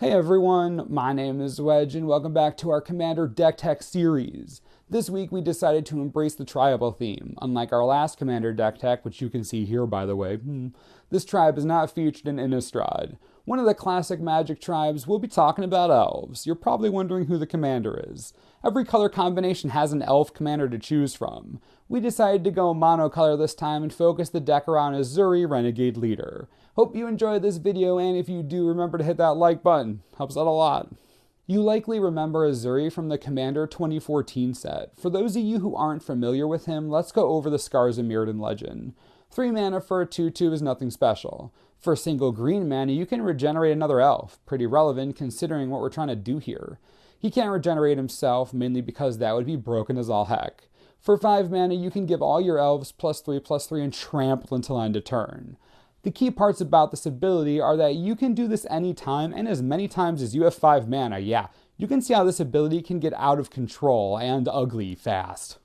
Hey everyone, my name is Wedge and welcome back to our Commander Deck Tech series. This week we decided to embrace the tribal theme. Unlike our last Commander Deck Tech, which you can see here by the way, this tribe is not featured in Innistrad. One of the classic Magic tribes, we'll be talking about Elves. You're probably wondering who the commander is. Every color combination has an Elf commander to choose from. We decided to go monocolor this time and focus the deck around Ezuri, Renegade leader. Hope you enjoyed this video, and if you do, remember to hit that like button. Helps out a lot. You likely remember Ezuri from the Commander 2014 set. For those of you who aren't familiar with him, let's go over the Scars of Mirrodin legend. 3 mana for a 2/2 is nothing special. For a single green mana, you can regenerate another elf. Pretty relevant considering what we're trying to do here. He can't regenerate himself, mainly because that would be broken as all heck. For 5 mana, you can give all your elves +3/+3 and trample until end of turn. The key parts about this ability are that you can do this anytime and as many times as you have 5 mana. Yeah, you can see how this ability can get out of control and ugly fast.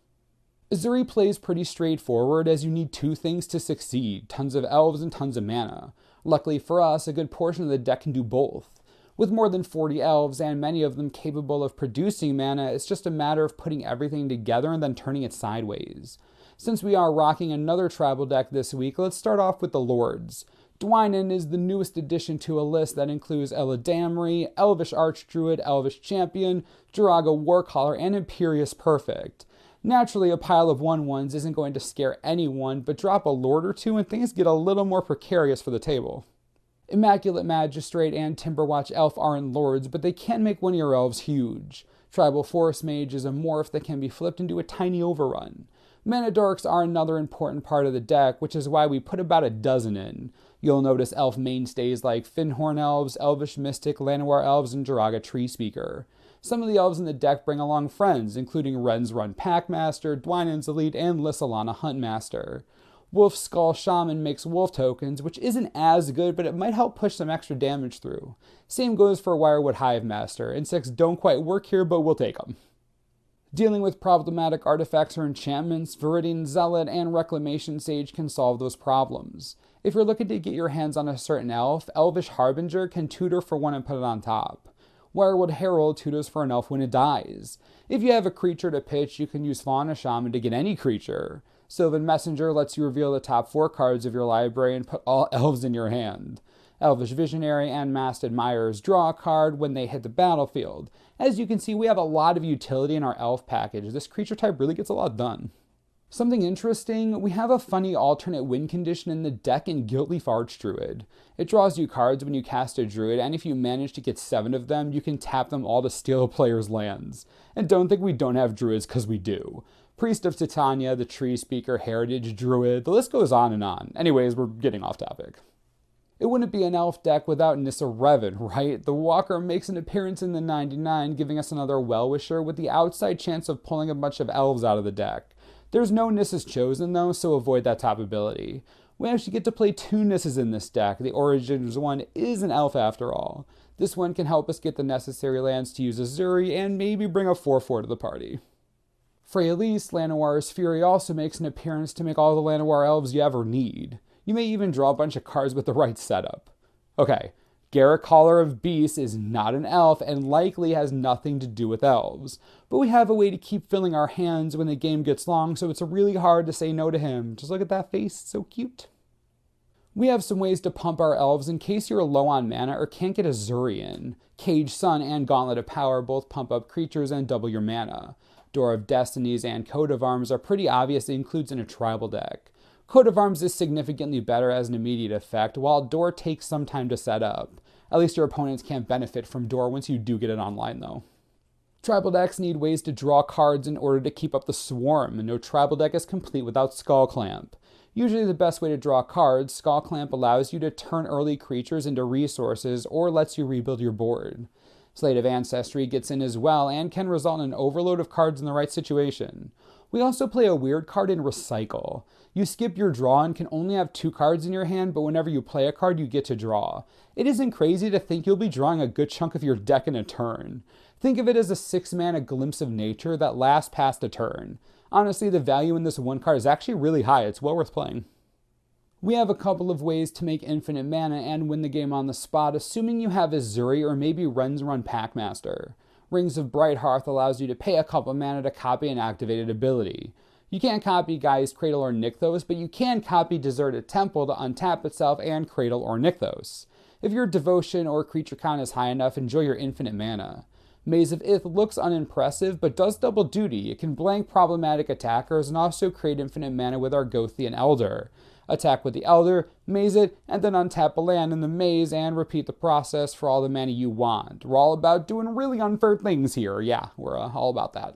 Ezuri plays pretty straightforward as you need 2 things to succeed, tons of elves and tons of mana. Luckily for us, a good portion of the deck can do both. With more than 40 elves and many of them capable of producing mana, it's just a matter of putting everything together and then turning it sideways. Since we are rocking another tribal deck this week, let's start off with the Lords. Dwynen is the newest addition to a list that includes Eladamri, Elvish Archdruid, Elvish Champion, Jiraga Warcaller, and Imperious Perfect. Naturally, a pile of 1/1s isn't going to scare anyone, but drop a Lord or 2 and things get a little more precarious for the table. Immaculate Magistrate and Timberwatch Elf aren't Lords, but they can make one of your elves huge. Tribal Forest Mage is a morph that can be flipped into a tiny overrun. Mana Dorks are another important part of the deck, which is why we put about a dozen in. You'll notice elf mainstays like Finhorn Elves, Elvish Mystic, Llanowar Elves, and Jiraga Treespeaker. Some of the elves in the deck bring along friends, including Ren's Run Packmaster, Dwynen's Elite, and Lissalana Huntmaster. Wolf Skull Shaman makes wolf tokens, which isn't as good, but it might help push some extra damage through. Same goes for Wirewood Hive Master. Insects don't quite work here, but we'll take them. Dealing with problematic artifacts or enchantments, Viridian Zealot and Reclamation Sage can solve those problems. If you're looking to get your hands on a certain elf, Elvish Harbinger can tutor for 1 and put it on top. Wirewood Herald tutors for an elf when it dies. If you have a creature to pitch, you can use Fauna Shaman to get any creature. Sylvan Messenger lets you reveal the top 4 cards of your library and put all elves in your hand. Elvish Visionary and Masked Admirers draw a card when they hit the battlefield. As you can see, we have a lot of utility in our elf package. This creature type really gets a lot done. Something interesting, we have a funny alternate win condition in the deck in Guiltleaf Archdruid. It draws you cards when you cast a druid, and if you manage to get 7 of them, you can tap them all to steal a player's lands. And don't think we don't have druids, because we do. Priest of Titania, the Treespeaker, Heritage Druid, the list goes on and on. Anyways, we're getting off topic. It wouldn't be an elf deck without Nissa Revan, right? The Walker makes an appearance in the 99, giving us another Well-Wisher with the outside chance of pulling a bunch of elves out of the deck. There's no Nissas chosen though, so avoid that top ability. We actually get to play 2 Nissas in this deck. The Origins one is an elf after all. This one can help us get the necessary lands to use Ezuri and maybe bring a 4/4 to the party. Freyalise, Llanowar's Fury, also makes an appearance to make all the Llanowar elves you ever need. You may even draw a bunch of cards with the right setup. Okay, Garrett Caller of Beasts is not an elf and likely has nothing to do with elves. But we have a way to keep filling our hands when the game gets long, so it's really hard to say no to him. Just look at that face, it's so cute. We have some ways to pump our elves in case you're low on mana or can't get Ezuri in. Cage Sun and Gauntlet of Power both pump up creatures and double your mana. Door of Destinies and Coat of Arms are pretty obvious it includes in a tribal deck. Coat of Arms is significantly better as an immediate effect, while Door takes some time to set up. At least your opponents can't benefit from Door once you do get it online though. Tribal decks need ways to draw cards in order to keep up the swarm, and no tribal deck is complete without Skull Clamp. Usually the best way to draw cards, Skull Clamp allows you to turn early creatures into resources or lets you rebuild your board. Slate of Ancestry gets in as well and can result in an overload of cards in the right situation. We also play a weird card in Recycle. You skip your draw and can only have 2 cards in your hand, but whenever you play a card, you get to draw. It isn't crazy to think you'll be drawing a good chunk of your deck in a turn. Think of it as a 6-mana Glimpse of Nature that lasts past a turn. Honestly, the value in this one card is actually really high. It's well worth playing. We have a couple of ways to make infinite mana and win the game on the spot, assuming you have Ezuri or maybe Ren's Run Packmaster. Rings of Brighthearth allows you to pay a couple mana to copy an activated ability. You can't copy Gaia's Cradle or Nykthos, but you can copy Deserted Temple to untap itself and Cradle or Nykthos. If your devotion or creature count is high enough, enjoy your infinite mana. Maze of Ith looks unimpressive, but does double duty. It can blank problematic attackers and also create infinite mana with Argothian Elder. Attack with the Elder, maze it, and then untap a land in the maze and repeat the process for all the mana you want. We're all about doing really unfair things here. Yeah, we're all about that.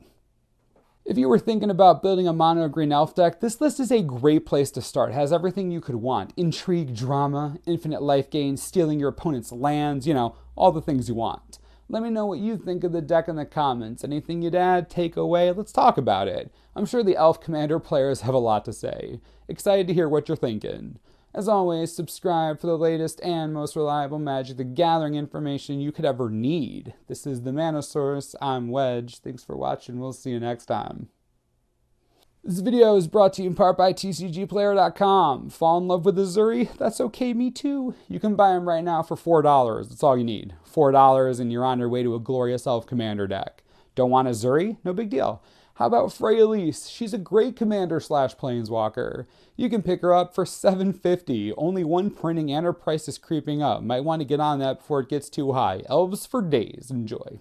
If you were thinking about building a mono green elf deck, this list is a great place to start. It has everything you could want. Intrigue, drama, infinite life gain, stealing your opponent's lands, all the things you want. Let me know what you think of the deck in the comments. Anything you'd add, take away, let's talk about it. I'm sure the Elf Commander players have a lot to say. Excited to hear what you're thinking. As always, subscribe for the latest and most reliable Magic the Gathering information you could ever need. This is the Mana Source. I'm Wedge. Thanks for watching. We'll see you next time. This video is brought to you in part by TCGplayer.com. Fall in love with Ezuri? That's okay, me too. You can buy them right now for $4. That's all you need. $4 and you're on your way to a glorious Elf Commander deck. Don't want Ezuri? No big deal. How about Freyalise? She's a great commander/planeswalker. You can pick her up for $7.50. Only one printing and her price is creeping up. Might want to get on that before it gets too high. Elves for days. Enjoy.